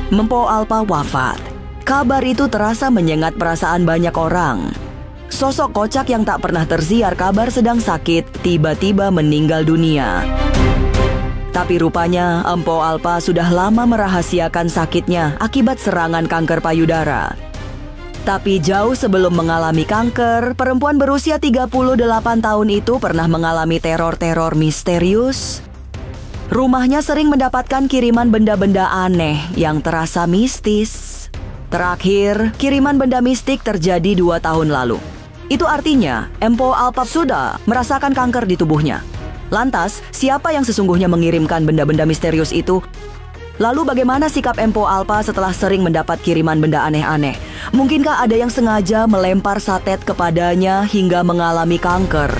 Mpo Alpa wafat. Kabar itu terasa menyengat perasaan banyak orang. Sosok kocak yang tak pernah tersiar kabar sedang sakit tiba-tiba meninggal dunia. Tapi rupanya Mpo Alpa sudah lama merahasiakan sakitnya akibat serangan kanker payudara. Tapi jauh sebelum mengalami kanker, perempuan berusia 38 tahun itu pernah mengalami teror-teror misterius. Rumahnya sering mendapatkan kiriman benda-benda aneh yang terasa mistis. Terakhir, kiriman benda mistik terjadi 2 tahun lalu. Itu artinya, Mpo Alpa sudah merasakan kanker di tubuhnya. Lantas, siapa yang sesungguhnya mengirimkan benda-benda misterius itu? Lalu bagaimana sikap Mpo Alpa setelah sering mendapat kiriman benda aneh-aneh? Mungkinkah ada yang sengaja melempar satet kepadanya hingga mengalami kanker?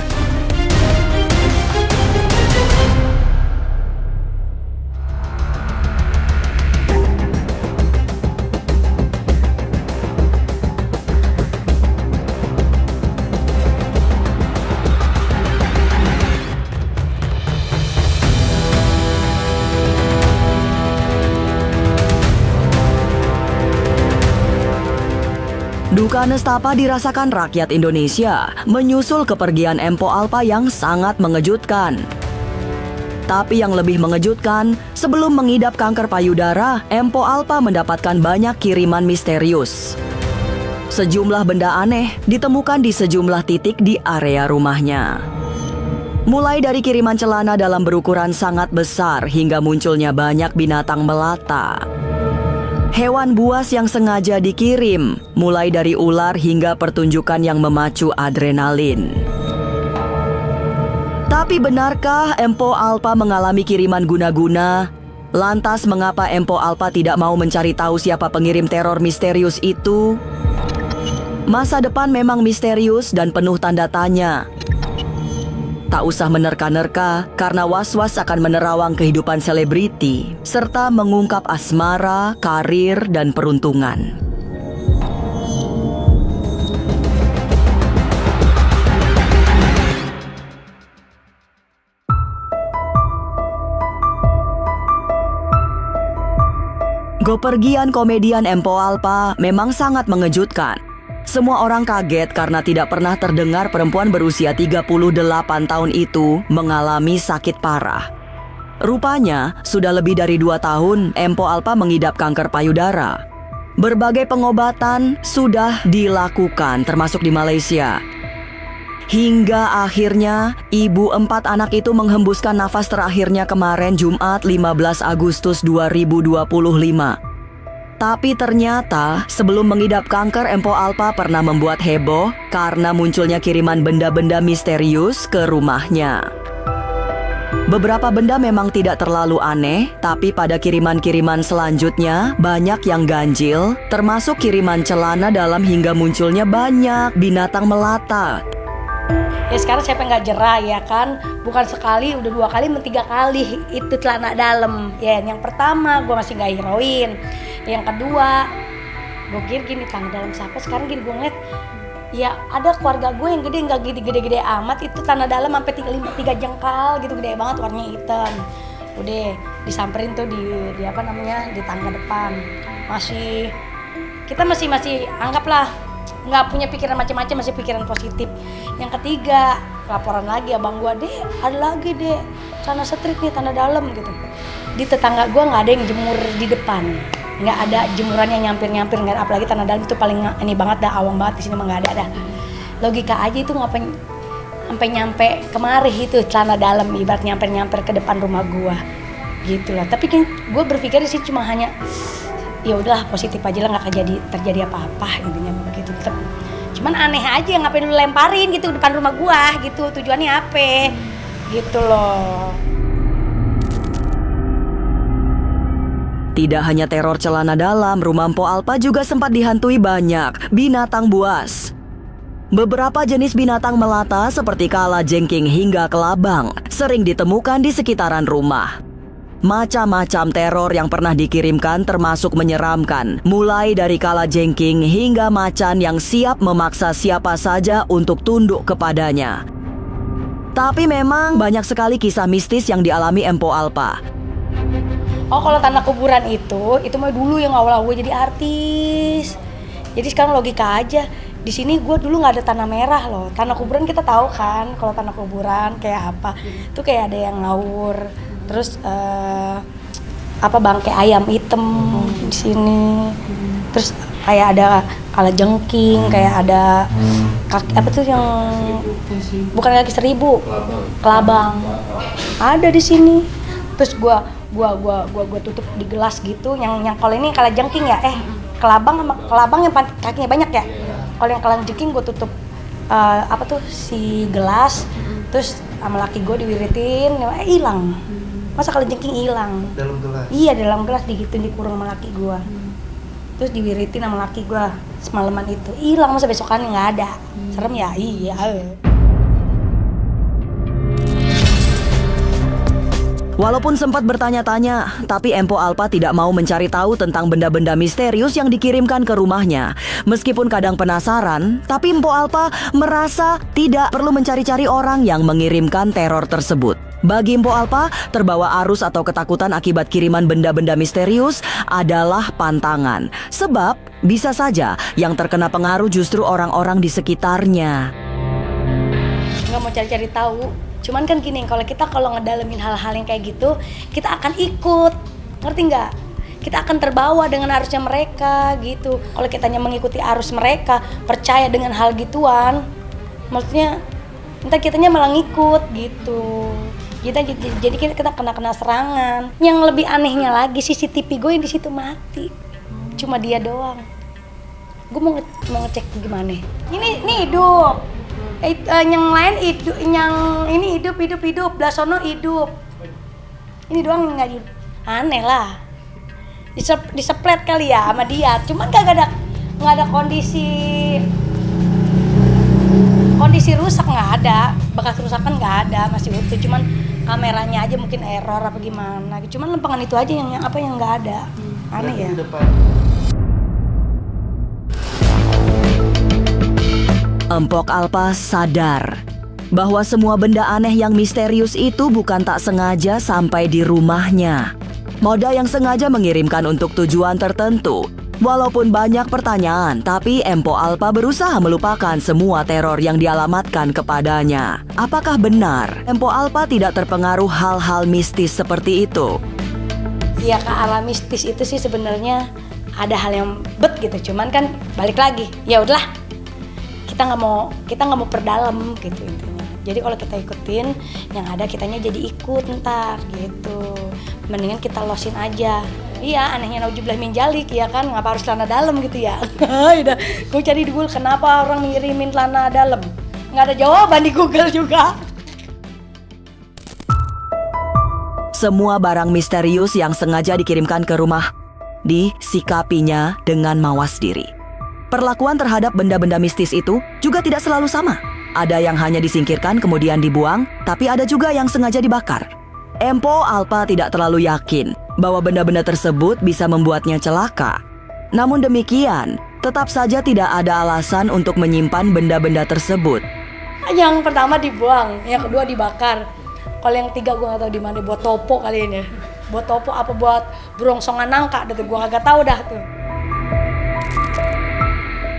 Duka nestapa dirasakan rakyat Indonesia menyusul kepergian Mpo Alpa yang sangat mengejutkan. Tapi yang lebih mengejutkan, sebelum mengidap kanker payudara, Mpo Alpa mendapatkan banyak kiriman misterius. Sejumlah benda aneh ditemukan di sejumlah titik di area rumahnya. Mulai dari kiriman celana dalam berukuran sangat besar hingga munculnya banyak binatang melata. Hewan buas yang sengaja dikirim, mulai dari ular hingga pertunjukan yang memacu adrenalin. Tapi benarkah Mpo Alpa mengalami kiriman guna-guna? Lantas mengapa Mpo Alpa tidak mau mencari tahu siapa pengirim teror misterius itu? Masa depan memang misterius dan penuh tanda tanya. Tak usah menerka-nerka karena was-was akan menerawang kehidupan selebriti serta mengungkap asmara, karir, dan peruntungan. Kepergian komedian Mpo Alpa memang sangat mengejutkan. Semua orang kaget karena tidak pernah terdengar perempuan berusia 38 tahun itu mengalami sakit parah. Rupanya, sudah lebih dari 2 tahun Mpo Alpa mengidap kanker payudara. Berbagai pengobatan sudah dilakukan termasuk di Malaysia. Hingga akhirnya, ibu 4 anak itu menghembuskan nafas terakhirnya kemarin Jumat 15 Agustus 2025. Tapi ternyata sebelum mengidap kanker, Mpo Alpa pernah membuat heboh karena munculnya kiriman benda-benda misterius ke rumahnya. Beberapa benda memang tidak terlalu aneh, tapi pada kiriman-kiriman selanjutnya banyak yang ganjil, termasuk kiriman celana dalam hingga munculnya banyak binatang melata. Ya sekarang siapa yang nggak jerah ya kan? Bukan sekali, udah 2 kali, 3 kali itu celana dalam. Ya yang pertama gue masih nggak heroin. Yang kedua, gue kira gini celana dalam siapa? Sekarang gini gue ngeliat, ya ada keluarga gue yang gede, nggak gede-gede amat, itu celana dalam sampai 3 jengkal gitu, gede banget, warnanya hitam. Udah disamperin tuh di apa namanya, di tangga depan. Kita masih anggaplah nggak punya pikiran macam-macam, masih pikiran positif. Yang ketiga, laporan lagi abang gue, deh ada lagi deh celana street nih tanda dalam gitu. Di tetangga gue nggak ada yang jemur di depan, nggak ada jemuran yang nyampir-nyampir, nggak, apalagi tanah dalam itu paling ini banget dah, awam banget. Di sini mah nggak ada dah. Logika aja itu ngapain sampai nyampe kemari itu celana dalam, ibarat nyamper ke depan rumah gua gitu lah. Tapi kan gue berpikir sih cuma hanya ya udahlah positif aja lah, nggak terjadi apa-apa intinya begitu. Cuman aneh aja, ngapain lu lemparin gitu depan rumah gua gitu, tujuannya apa gitu loh. Tidak hanya teror celana dalam, rumah Mpo Alpa juga sempat dihantui banyak binatang buas. Beberapa jenis binatang melata seperti kalajengking hingga kelabang sering ditemukan di sekitaran rumah. Macam-macam teror yang pernah dikirimkan termasuk menyeramkan, mulai dari kalajengking hingga macan yang siap memaksa siapa saja untuk tunduk kepadanya. Tapi memang banyak sekali kisah mistis yang dialami Mpo Alpa. Oh, kalau tanah kuburan itu mah dulu yang awal gue jadi artis. Jadi sekarang logika aja. Di sini gue dulu nggak ada tanah merah loh. Tanah kuburan kita tahu kan, kalau tanah kuburan kayak apa? Itu kayak ada yang ngawur. Terus bangkai ayam hitam di sini. Terus kayak ada kalajengking, kayak ada kaki apa tuh yang bukan kaki seribu, kelabang. Ada di sini. Terus gua tutup di gelas gitu. Yang kalau ini kalajengking ya, kelabang yang kakinya banyak ya. Kalau yang kalajengking gua tutup si gelas. Terus sama laki gua diwiritin, hilang. Masa kalajengking hilang? Dalam gelas? Iya, dalam gelas dikurung sama laki gua. Terus diwiritin sama laki gua semalaman itu. Hilang, masa besokannya nggak ada. Serem ya? Iya. Walaupun sempat bertanya-tanya, tapi Empo Alpa tidak mau mencari tahu tentang benda-benda misterius yang dikirimkan ke rumahnya. Meskipun kadang penasaran, tapi Empo Alpa merasa tidak perlu mencari-cari orang yang mengirimkan teror tersebut. Bagi Empo Alpa, terbawa arus atau ketakutan akibat kiriman benda-benda misterius adalah pantangan. Sebab bisa saja yang terkena pengaruh justru orang-orang di sekitarnya. Nggak mau cari-cari tahu. Cuman kan gini, kalau ngedalemin hal-hal yang kayak gitu, kita akan ikut, ngerti nggak? Kita akan terbawa dengan arusnya mereka gitu. Kalau kitanya mengikuti arus mereka, percaya dengan hal gituan, maksudnya entah kitanya malah ngikut gitu. Jadi kita kena serangan. Yang lebih anehnya lagi, CCTV gue yang di situ mati, cuma dia doang. Gue mau ngecek gimana? Ini hidup. Yang lain hidup, yang ini hidup, Blasono hidup. Ini doang nggak hidup. Aneh lah. Diseplet kali ya sama dia. Cuman nggak ada kondisi rusak, nggak ada. Bekas rusakan nggak ada, masih utuh. Cuman kameranya aja mungkin error apa gimana. Cuman lempengan itu aja yang nggak ada. Aneh ya. Empok Alpa sadar bahwa semua benda aneh yang misterius itu bukan tak sengaja sampai di rumahnya. Moda yang sengaja mengirimkan untuk tujuan tertentu. Walaupun banyak pertanyaan, tapi Empo Alpa berusaha melupakan semua teror yang dialamatkan kepadanya. Apakah benar Empo Alpa tidak terpengaruh hal-hal mistis seperti itu? Ya, ke arah mistis itu sih sebenarnya ada hal yang gitu. Cuman kan balik lagi, ya udahlah. Kita nggak mau perdalam gitu intinya. Jadi kalau kita ikutin, yang ada kitanya jadi ikut ntar gitu. Mendingan kita losin aja. Iya, anehnya naujubillah min jalik ya kan, ngapa harus celana dalam gitu ya? Udah, gue cari di Google kenapa orang ngirimin celana dalam. Nggak ada jawaban di Google juga. Semua barang misterius yang sengaja dikirimkan ke rumah disikapinya dengan mawas diri. Perlakuan terhadap benda-benda mistis itu juga tidak selalu sama. Ada yang hanya disingkirkan kemudian dibuang, tapi ada juga yang sengaja dibakar. Empo Alpa tidak terlalu yakin bahwa benda-benda tersebut bisa membuatnya celaka. Namun demikian, tetap saja tidak ada alasan untuk menyimpan benda-benda tersebut. Yang pertama dibuang, yang kedua dibakar. Kalau yang tiga gue nggak tahu di mana, buat topo kali ini. Buat topo apa buat berongsongan nangka, gue kagak tahu dah tuh.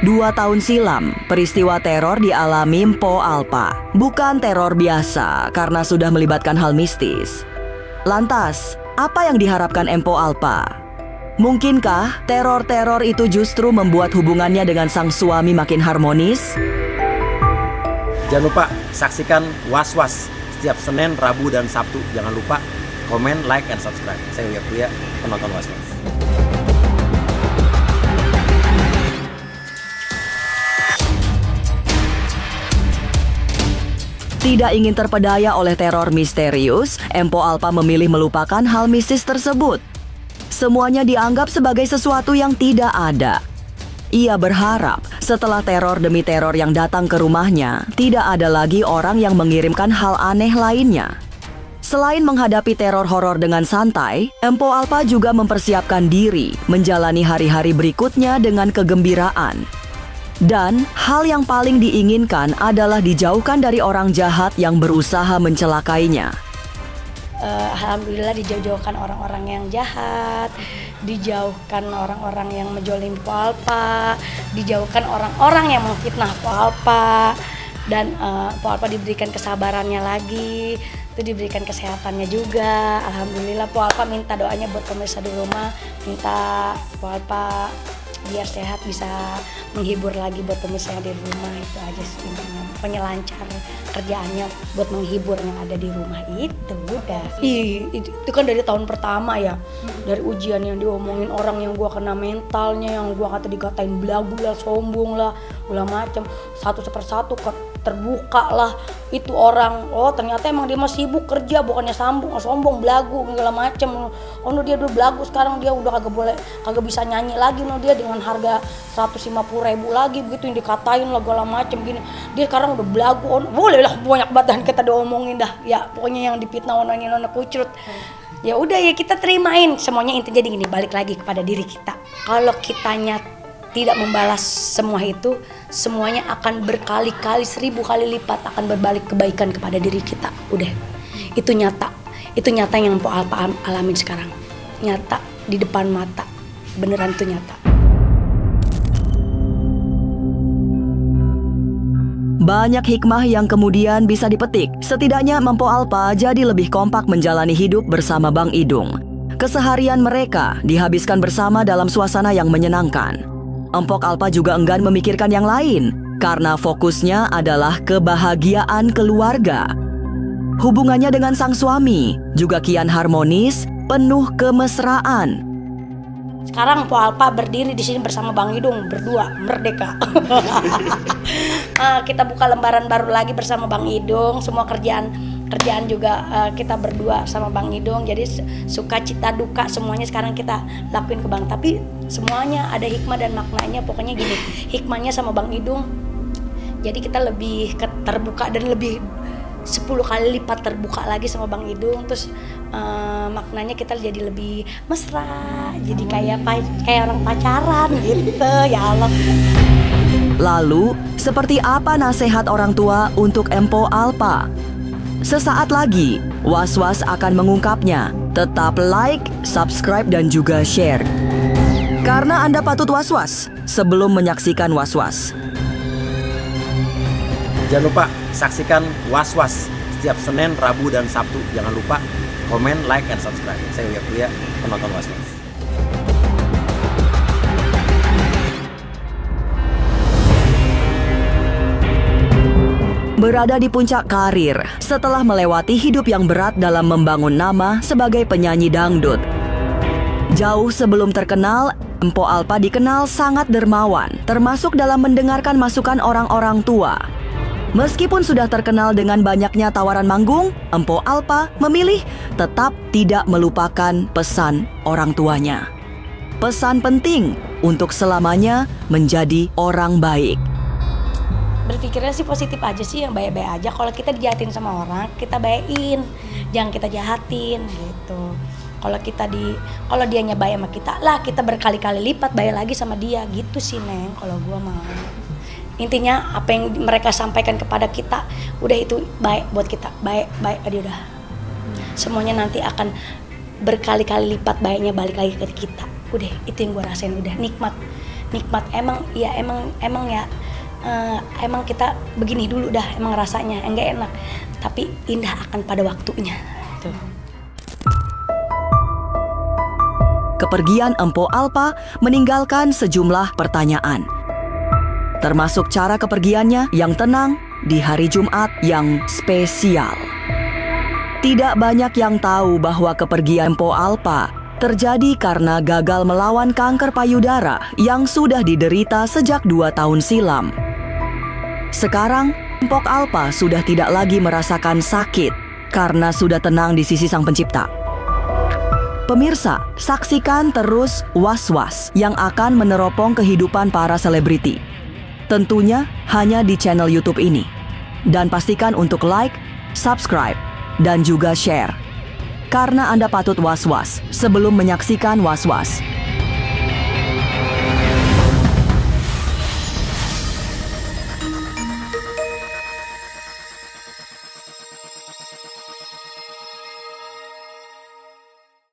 2 tahun silam, peristiwa teror dialami Empo Alpa. Bukan teror biasa karena sudah melibatkan hal mistis. Lantas, apa yang diharapkan Empo Alpa? Mungkinkah teror-teror itu justru membuat hubungannya dengan sang suami makin harmonis? Jangan lupa saksikan Was-Was setiap Senin, Rabu, dan Sabtu. Jangan lupa komen, like, and subscribe. Saya Uya Kuya, penonton Was-Was. Tidak ingin terpedaya oleh teror misterius, Empo Alpa memilih melupakan hal mistis tersebut. Semuanya dianggap sebagai sesuatu yang tidak ada. Ia berharap setelah teror demi teror yang datang ke rumahnya, tidak ada lagi orang yang mengirimkan hal aneh lainnya. Selain menghadapi teror horor dengan santai, Empo Alpa juga mempersiapkan diri menjalani hari-hari berikutnya dengan kegembiraan. Dan hal yang paling diinginkan adalah dijauhkan dari orang jahat yang berusaha mencelakainya. Alhamdulillah dijauhkan orang-orang yang jahat, dijauhkan orang-orang yang menjolim Po Alpa, dijauhkan orang-orang yang memfitnah Po Alpa, dan Po Alpa diberikan kesabarannya lagi, itu diberikan kesehatannya juga. Alhamdulillah Po Alpa minta doanya buat pemirsa di rumah, minta Po Alpa biar sehat, bisa menghibur lagi buat pemirsa yang di rumah. Itu aja sih, penyelancar kerjaannya buat menghibur yang ada di rumah. Itu udah. Itu kan dari tahun pertama ya, dari ujian yang diomongin orang, yang gua kena mentalnya, yang gua dikatain belagu lah, sombong lah, segala macam. Satu persatu terbuka lah itu orang. Oh ternyata emang dia masih sibuk kerja, bukannya sombong, belagu segala macam. Oh dia udah belagu, sekarang dia udah kagak bisa nyanyi lagi. Dia dengan harga 150.000 lagi begitu yang dikatain lah segala macam gini. Dia sekarang udah belagu. Boleh lah banyak banget kita diomongin dah. Ya pokoknya yang dipitnah nona kucrut. Ya udah ya kita terimain semuanya. Intinya jadi gini, balik lagi kepada diri kita. Kalau kitanya tidak membalas semua itu, semuanya akan berkali-kali, 1000 kali lipat akan berbalik kebaikan kepada diri kita. Udah, itu nyata. Itu nyata yang Po Alpa alamin sekarang. Nyata di depan mata, beneran itu nyata. Banyak hikmah yang kemudian bisa dipetik. Setidaknya Empo Alpa jadi lebih kompak menjalani hidup bersama Bang Idung. Keseharian mereka dihabiskan bersama dalam suasana yang menyenangkan. Empok Alpa juga enggan memikirkan yang lain karena fokusnya adalah kebahagiaan keluarga. Hubungannya dengan sang suami juga kian harmonis, penuh kemesraan. Sekarang Po Alpa berdiri di sini bersama Bang Idung, berdua merdeka. Kita buka lembaran baru lagi bersama Bang Idung. Semua kerjaan juga kita berdua sama Bang Idung. Jadi sukacita duka semuanya sekarang kita lakuin ke Bang. Tapi semuanya ada hikmah dan maknanya. Pokoknya gini, hikmahnya sama Bang Idung, jadi kita lebih terbuka dan lebih 10 kali lipat terbuka lagi sama Bang Idung. Terus maknanya kita jadi lebih mesra, jadi kayak orang pacaran gitu. Ya Allah. Lalu, seperti apa nasihat orang tua untuk Empo Alpa? Sesaat lagi, Was-Was akan mengungkapnya. Tetap like, subscribe, dan juga share. Karena Anda patut was-was sebelum menyaksikan Was-Was. Jangan lupa saksikan Was-Was setiap Senin, Rabu, dan Sabtu. Jangan lupa komen, like, and subscribe. Saya Uya Kuliah, penonton Was-Was. Berada di puncak karir setelah melewati hidup yang berat dalam membangun nama sebagai penyanyi dangdut. Jauh sebelum terkenal, Empo Alpa dikenal sangat dermawan, termasuk dalam mendengarkan masukan orang-orang tua. Meskipun sudah terkenal dengan banyaknya tawaran manggung, Empo Alpa memilih tetap tidak melupakan pesan orang tuanya. Pesan penting untuk selamanya menjadi orang baik. Berpikirnya sih positif aja sih, yang baik-baik aja. Kalau kita dijahatin sama orang, kita baikin, jangan kita jahatin gitu. Kalau dianya baik sama kita, lah kita berkali-kali lipat baik lagi sama dia gitu sih Neng. Kalau gua mau, intinya apa yang mereka sampaikan kepada kita, udah itu baik buat kita, baik aja udah. Semuanya nanti akan berkali-kali lipat baiknya balik lagi ke kita. Udah itu yang gua rasain, udah nikmat. Emang ya. Emang kita begini dulu dah, emang rasanya enggak enak, tapi indah akan pada waktunya. Tuh. Kepergian Empo Alpa meninggalkan sejumlah pertanyaan, termasuk cara kepergiannya yang tenang di hari Jumat yang spesial. Tidak banyak yang tahu bahwa kepergian Empo Alpa terjadi karena gagal melawan kanker payudara yang sudah diderita sejak 2 tahun silam. Sekarang, Empok Alpa sudah tidak lagi merasakan sakit karena sudah tenang di sisi Sang Pencipta. Pemirsa, saksikan terus Was-Was yang akan meneropong kehidupan para selebriti. Tentunya hanya di channel YouTube ini. Dan pastikan untuk like, subscribe, dan juga share. Karena Anda patut was-was sebelum menyaksikan Was-Was.